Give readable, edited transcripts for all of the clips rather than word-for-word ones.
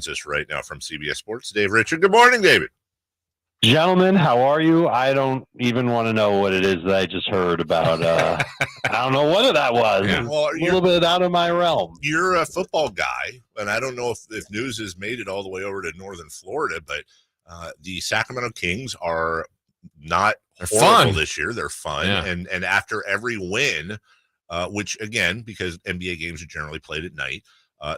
Us right now from CBS Sports, Dave Richard. Good morning, David. Gentlemen, how are you? I don't even want to know what it is that I just heard about. I don't know what that was. Yeah. Well, a little bit out of my realm. You're a football guy, and I don't know if news has made it all the way over to northern Florida, but the Sacramento Kings are not horrible this year. They're fun, and after every win, which again, because NBA games are generally played at night,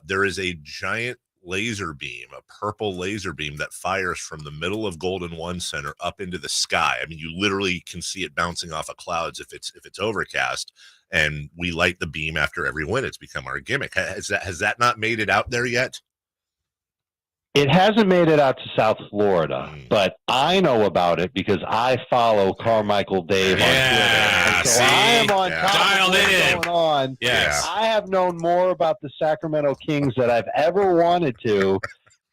there is a giant laser beam, a purple laser beam that fires from the middle of Golden One Center up into the sky. I mean, you literally can see it bouncing off of clouds if it's overcast, and we light the beam after every win. It's become our gimmick. Has that not made it out there yet? It hasn't made it out to South Florida, but I know about it because I follow Carmichael Dave on Twitter. So I am on top of what's going on. Yes. I have known more about the Sacramento Kings than I've ever wanted to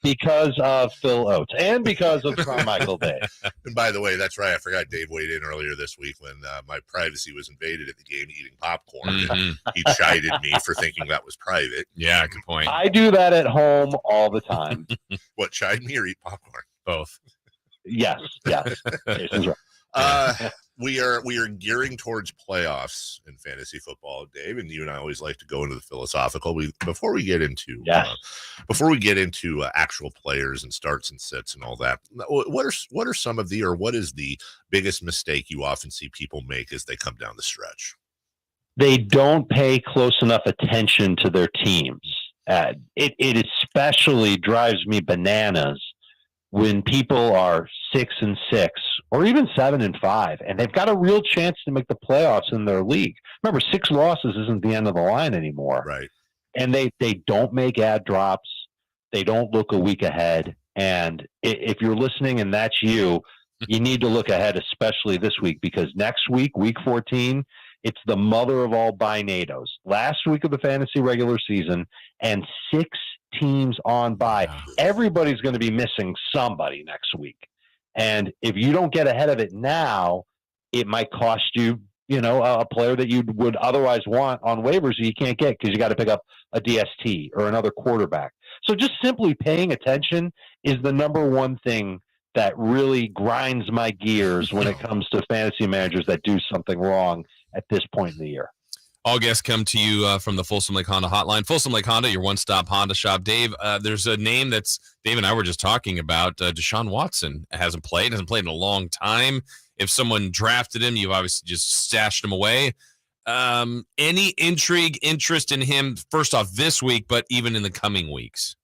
because of Phil Oates and because of Carmichael Dave. And by the way, that's right. I forgot Dave weighed in earlier this week when my privacy was invaded at the game eating popcorn. Mm-hmm. He chided me for thinking that was private. Yeah, good point. I do that at home all the time. What, chide me or eat popcorn? Both. Yes. Jason's right. We are gearing towards playoffs in fantasy football, Dave, and you and I always like to go into the philosophical. Before we get into actual players and starts and sits and all that, what are some of what is the biggest mistake you often see people make as they come down the stretch? They don't pay close enough attention to their teams. It especially drives me bananas when people are 6-6 or even 7-5, and they've got a real chance to make the playoffs in their league. Remember, 6 losses isn't the end of the line anymore. Right. And they don't make ad drops. They don't look a week ahead. And if you're listening and that's you need to look ahead, especially this week, because next week, week 14, it's the mother of all binados. Last week of the fantasy regular season, and 6 teams on bye. Everybody's going to be missing somebody next week. And if you don't get ahead of it now, it might cost you, a player that you would otherwise want on waivers that you can't get because you got to pick up a DST or another quarterback. So just simply paying attention is the number one thing that really grinds my gears when it comes to fantasy managers that do something wrong at this point in the year. All guests come to you from the Folsom Lake Honda hotline. Folsom Lake Honda, your one-stop Honda shop. Dave, there's a name that's Dave and I were just talking about. Deshaun Watson hasn't played in a long time. If someone drafted him, you've obviously just stashed him away. Any interest in him, first off this week, but even in the coming weeks?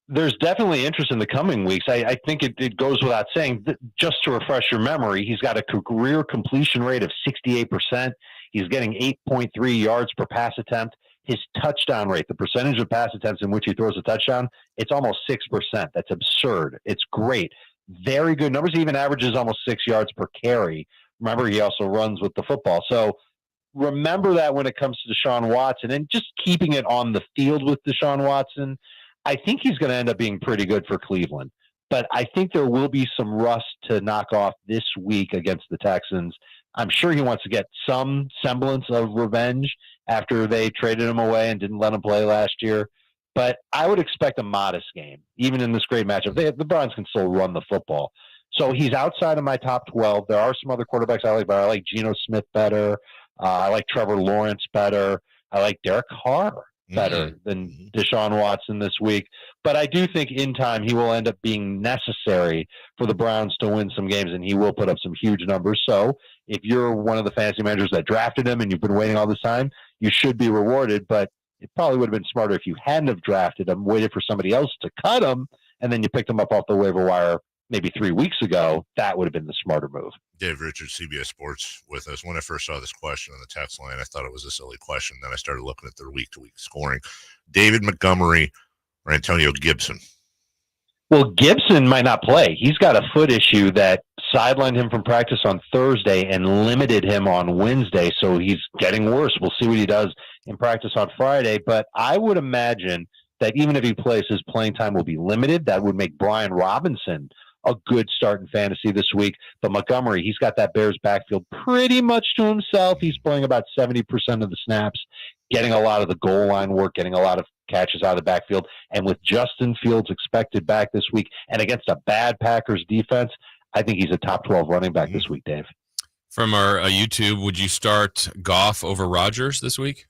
There's definitely interest in the coming weeks. I think it goes without saying. Just to refresh your memory, he's got a career completion rate of 68%. He's getting 8.3 yards per pass attempt. His touchdown rate, the percentage of pass attempts in which he throws a touchdown, it's almost 6%. That's absurd. It's great. Very good numbers. He even averages almost 6 yards per carry. Remember, he also runs with the football. So remember that when it comes to Deshaun Watson, and just keeping it on the field with Deshaun Watson, I think he's going to end up being pretty good for Cleveland. But I think there will be some rust to knock off this week against the Texans. I'm sure he wants to get some semblance of revenge after they traded him away and didn't let him play last year. But I would expect a modest game, even in this great matchup. The Browns can still run the football. So he's outside of my top 12. There are some other quarterbacks I like, but I like Geno Smith better. I like Trevor Lawrence better. I like Derek Carr better than Deshaun Watson this week. But I do think in time he will end up being necessary for the Browns to win some games, and he will put up some huge numbers. So if you're one of the fantasy managers that drafted him and you've been waiting all this time, you should be rewarded. But it probably would have been smarter if you hadn't have drafted him, waited for somebody else to cut him, and then you picked him up off the waiver wire maybe 3 weeks ago. That would have been the smarter move. Dave Richard, CBS Sports, with us. When I first saw this question on the text line, I thought it was a silly question. Then I started looking at their week-to-week scoring. David Montgomery or Antonio Gibson? Well, Gibson might not play. He's got a foot issue that sidelined him from practice on Thursday and limited him on Wednesday, so he's getting worse. We'll see what he does in practice on Friday, but I would imagine that even if he plays, his playing time will be limited. That would make Brian Robinson a good start in fantasy this week. But Montgomery, he's got that Bears backfield pretty much to himself. He's playing about 70% of the snaps. getting a lot of the goal line work, getting a lot of catches out of the backfield. And with Justin Fields expected back this week and against a bad Packers defense, I think he's a top 12 running back this week, Dave. From our YouTube, would you start Goff over Rodgers this week?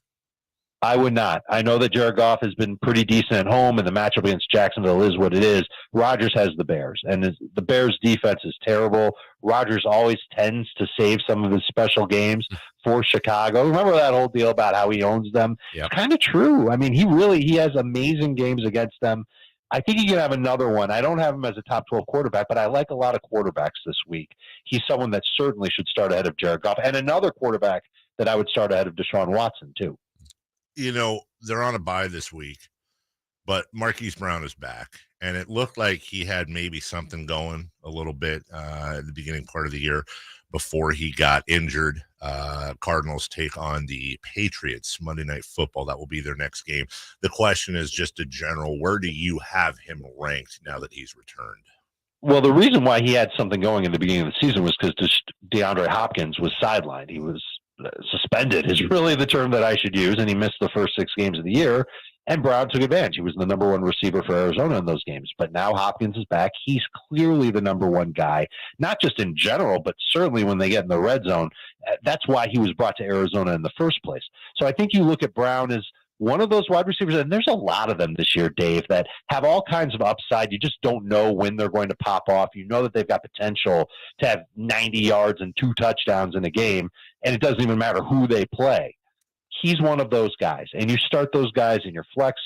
I would not. I know that Jared Goff has been pretty decent at home, and the matchup against Jacksonville is what it is. Rodgers has the Bears, and the Bears' defense is terrible. Rodgers always tends to save some of his special games for Chicago. Remember that whole deal about how he owns them? Yep. It's kind of true. I mean, he has amazing games against them. I think he can have another one. I don't have him as a top 12 quarterback, but I like a lot of quarterbacks this week. He's someone that certainly should start ahead of Jared Goff, and another quarterback that I would start ahead of Deshaun Watson, too. You know, they're on a bye this week, but Marquise Brown is back, and it looked like he had maybe something going a little bit at the beginning part of the year before he got injured. Cardinals take on the Patriots Monday Night Football. That will be their next game. The question is just a general, where do you have him ranked now that he's returned? Well, the reason why he had something going in the beginning of the season was because DeAndre Hopkins was sidelined. He was suspended is really the term that I should use, and he missed the first 6 games of the year, and Brown took advantage. He was the number 1 receiver for Arizona in those games, but now Hopkins is back. He's clearly the number 1 guy, not just in general, but certainly when they get in the red zone. That's why he was brought to Arizona in the first place. So I think you look at Brown as one of those wide receivers, and there's a lot of them this year, Dave, that have all kinds of upside. You just don't know when they're going to pop off. You know that they've got potential to have 90 yards and 2 touchdowns in a game, and it doesn't even matter who they play. He's one of those guys, and you start those guys in your flex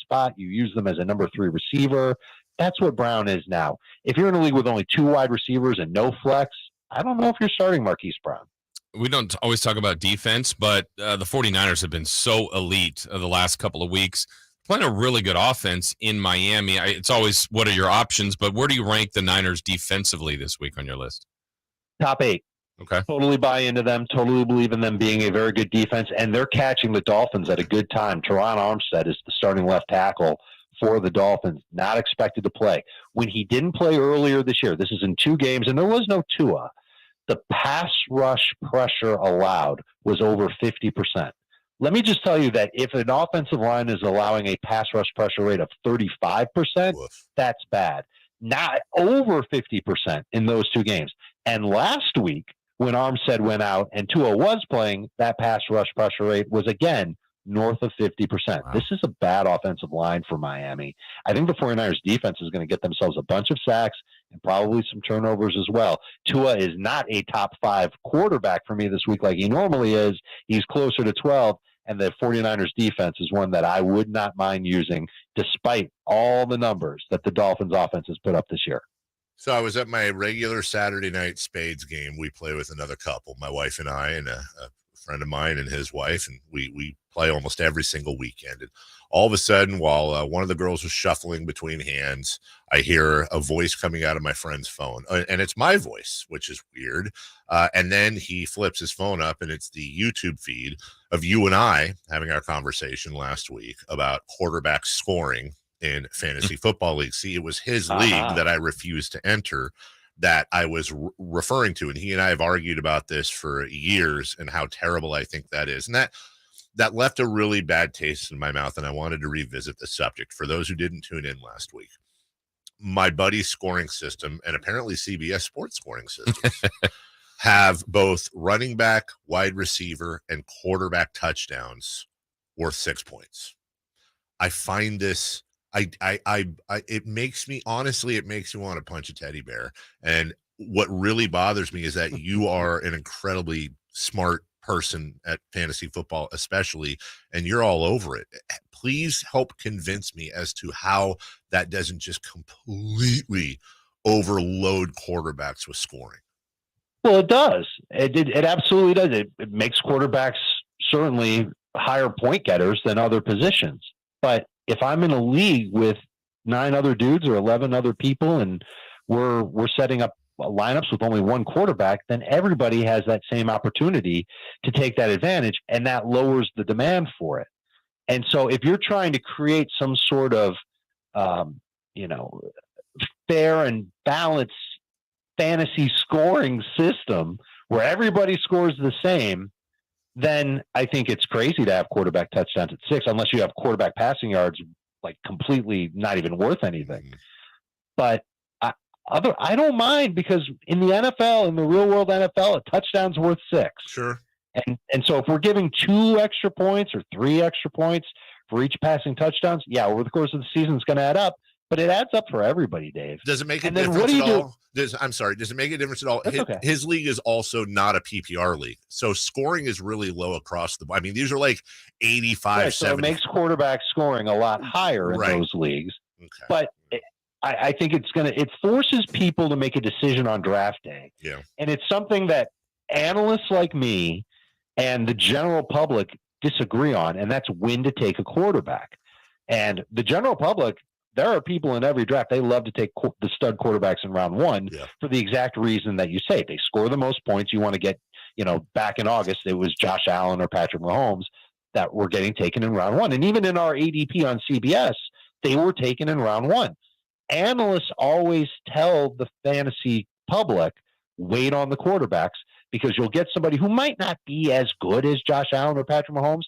spot. You use them as a number 3 receiver. That's what Brown is now. If you're in a league with only 2 wide receivers and no flex, I don't know if you're starting Marquise Brown. We don't always talk about defense, but the 49ers have been so elite the last couple of weeks. Playing a really good offense in Miami. It's always, what are your options? But where do you rank the Niners defensively this week on your list? Top 8. Okay. Totally buy into them. Totally believe in them being a very good defense. And they're catching the Dolphins at a good time. Teron Armstead is the starting left tackle for the Dolphins, not expected to play. When he didn't play earlier this year, this is in 2 games, and there was no Tua, the pass rush pressure allowed was over 50%. Let me just tell you that if an offensive line is allowing a pass rush pressure rate of 35%, that's bad. Not over 50% in those 2 games. And last week, when Armstead went out and Tua was playing, that pass rush pressure rate was again north of 50%. Wow. This is a bad offensive line for Miami. I think the 49ers defense is going to get themselves a bunch of sacks and probably some turnovers as well. Tua is not a top 5 quarterback for me this week like he normally is. He's closer to 12, and the 49ers defense is one that I would not mind using despite all the numbers that the Dolphins offense has put up this year. So I was at my regular Saturday night spades game. We play with another couple, my wife and I, and a friend of mine and his wife, and we play almost every single weekend. And all of a sudden, while one of the girls was shuffling between hands, I hear a voice coming out of my friend's phone, and it's my voice, which is weird. And then he flips his phone up, and it's the YouTube feed of you and I having our conversation last week about quarterback scoring in fantasy football leagues. See, it was his league that I refused to enter that I was referring to. And he and I have argued about this for years and how terrible I think that is. And that left a really bad taste in my mouth. And I wanted to revisit the subject for those who didn't tune in last week. My buddy's scoring system, and apparently CBS Sports scoring systems, have both running back, wide receiver, and quarterback touchdowns worth 6 points. I find this, it makes me want to punch a teddy bear. And what really bothers me is that you are an incredibly smart person at fantasy football, especially, and you're all over it. Please help convince me as to how that doesn't just completely overload quarterbacks with scoring. Well, it does. It absolutely does. It makes quarterbacks certainly higher point getters than other positions. But if I'm in a league with 9 other dudes or 11 other people, and we're setting up lineups with only one quarterback, then everybody has that same opportunity to take that advantage, and that lowers the demand for it. And so if you're trying to create some sort of, fair and balanced fantasy scoring system where everybody scores the same, then I think it's crazy to have quarterback touchdowns at 6, unless you have quarterback passing yards like completely not even worth anything. But I don't mind, because in the NFL, in the real world NFL, a touchdown's worth 6. Sure. And so if we're giving 2 extra points or 3 extra points for each passing touchdowns, yeah, over the course of the season, it's going to add up. But it adds up for everybody, Dave. Does it make a difference at all? Does it make a difference at all? His league is also not a PPR league, so scoring is really low across the. I mean, these are like 85, right, 70. So it makes quarterback scoring a lot higher in those leagues. Okay. But I think it forces people to make a decision on draft day. Yeah. And it's something that analysts like me and the general public disagree on, and that's when to take a quarterback. And the general public, there are people in every draft, they love to take the stud quarterbacks in round 1 for the exact reason that you say. They score the most points. You want to get, back in August, it was Josh Allen or Patrick Mahomes that were getting taken in round 1. And even in our ADP on CBS, they were taken in round 1. Analysts always tell the fantasy public, wait on the quarterbacks, because you'll get somebody who might not be as good as Josh Allen or Patrick Mahomes,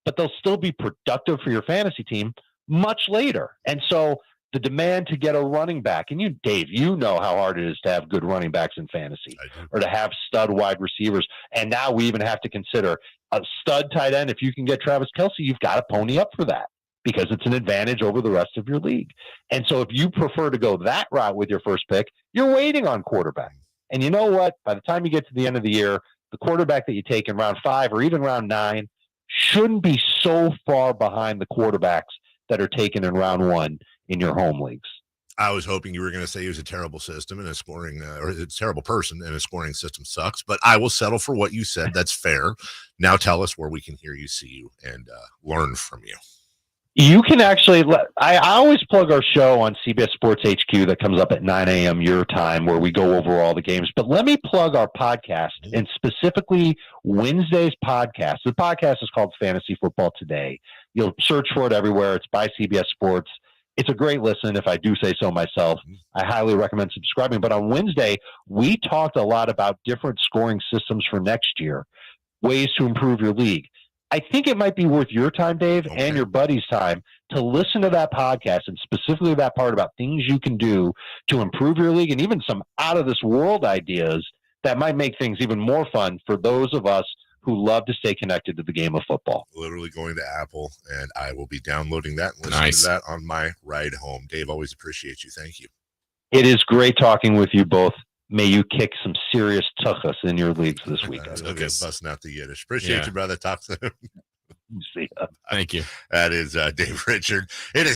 but they'll still be productive for your fantasy team much later. And so the demand to get a running back, and you, Dave, you know how hard it is to have good running backs in fantasy, or to have stud wide receivers. And now we even have to consider a stud tight end. If you can get Travis Kelce, you've got to pony up for that, because it's an advantage over the rest of your league. And so if you prefer to go that route with your first pick, you're waiting on quarterback. And you know what? By the time you get to the end of the year, the quarterback that you take in round 5 or even round 9 shouldn't be so far behind the quarterbacks that are taken in round 1 in your home leagues. I was hoping you were going to say he was a terrible system and a scoring, or a terrible person, and a scoring system sucks, but I will settle for what you said. That's fair. Now tell us where we can hear you, see you, and learn from you. You can actually, I always plug our show on CBS Sports HQ that comes up at 9 a.m. your time, where we go over all the games. But let me plug our podcast, and specifically Wednesday's podcast. The podcast is called Fantasy Football Today. You'll search for it everywhere. It's by CBS Sports. It's a great listen, if I do say so myself. I highly recommend subscribing. But on Wednesday, we talked a lot about different scoring systems for next year, ways to improve your league. I think it might be worth your time, Dave, and your buddy's time to listen to that podcast, and specifically that part about things you can do to improve your league, and even some out-of-this-world ideas that might make things even more fun for those of us who love to stay connected to the game of football. Literally going to Apple, and I will be downloading that and listening to that on my ride home. Dave, always appreciate you. Thank you. It is great talking with you both. May you kick some serious tuchus in your leagues this weekend. Okay, busting out the Yiddish. Appreciate you, brother. Talk soon. See ya. Thank you. That is Dave Richard. It is